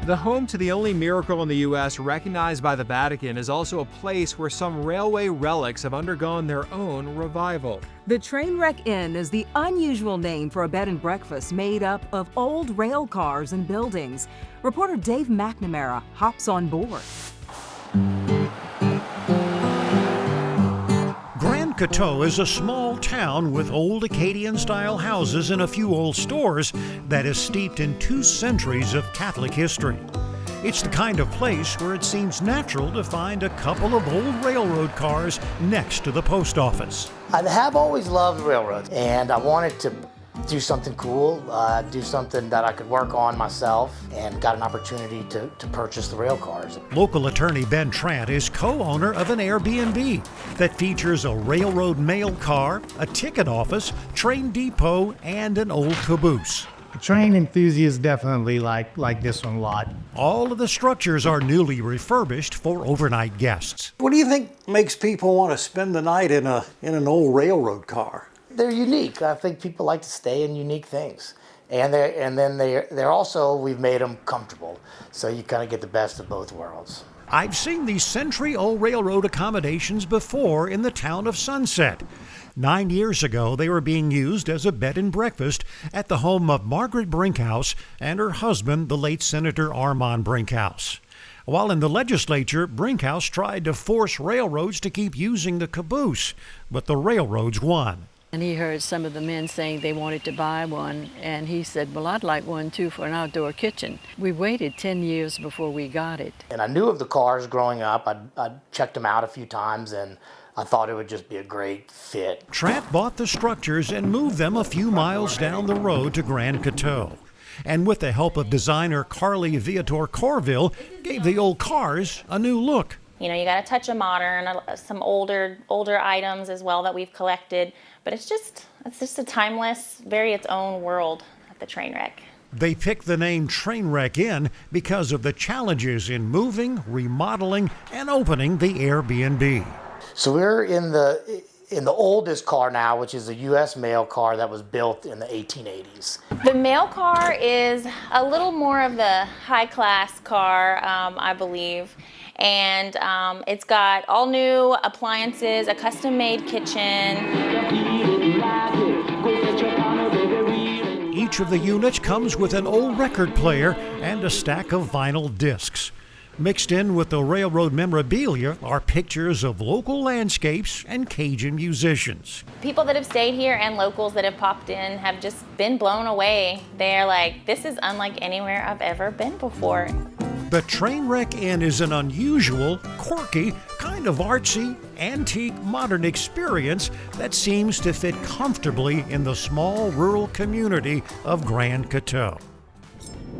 The home to the only miracle in the U.S. recognized by the Vatican is also a place where some railway relics have undergone their own revival. The Trainwreck Inn is the unusual name for a bed and breakfast made up of old rail cars and buildings. Reporter Dave McNamara hops on board. Grand Coteau is a small town with old Acadian-style houses and a few old stores that is steeped in 2 centuries of Catholic history. It's the kind of place where it seems natural to find a couple of old railroad cars next to the post office. I have always loved railroads, and I wanted to do something cool, do something that I could work on myself, and got an opportunity to purchase the rail cars. Local attorney Ben Trant is co-owner of an Airbnb that features a railroad mail car, a ticket office, train depot, and an old caboose. Train enthusiasts definitely like this one a lot. All of the structures are newly refurbished for overnight guests. What do you think makes people want to spend the night in an old railroad car? They're unique. I think people like to stay in unique things. And then they're also, we've made them comfortable. So you kind of get the best of both worlds. I've seen these century-old railroad accommodations before in the town of Sunset. 9 years ago, they were being used as a bed and breakfast at the home of Margaret Brinkhouse and her husband, the late Senator Armand Brinkhouse. While in the legislature, Brinkhouse tried to force railroads to keep using the caboose, but the railroads won. And he heard some of the men saying they wanted to buy one, and he said, well, I'd like one too for an outdoor kitchen. We waited 10 years before we got it. And I knew of the cars growing up. I'd checked them out a few times, and I thought it would just be a great fit. Trant bought the structures and moved them a few miles down the road to Grand Coteau. And with the help of designer Carly Viator Corville, gave the old cars a new look. You know, you got a touch of modern, some older items as well that we've collected, but it's just a timeless, very its own world at the Trainwreck. They picked the name Trainwreck Inn because of the challenges in moving, remodeling, and opening the Airbnb. So we're in the oldest car now, which is a U.S. mail car that was built in the 1880s. The mail car is a little more of the high-class car, I believe. And it's got all new appliances, a custom-made kitchen. Each of the units comes with an old record player and a stack of vinyl discs. Mixed in with the railroad memorabilia are pictures of local landscapes and Cajun musicians. People that have stayed here and locals that have popped in have just been blown away. They're like, this is unlike anywhere I've ever been before. The Trainwreck Inn is an unusual, quirky, kind of artsy, antique, modern experience that seems to fit comfortably in the small rural community of Grand Coteau.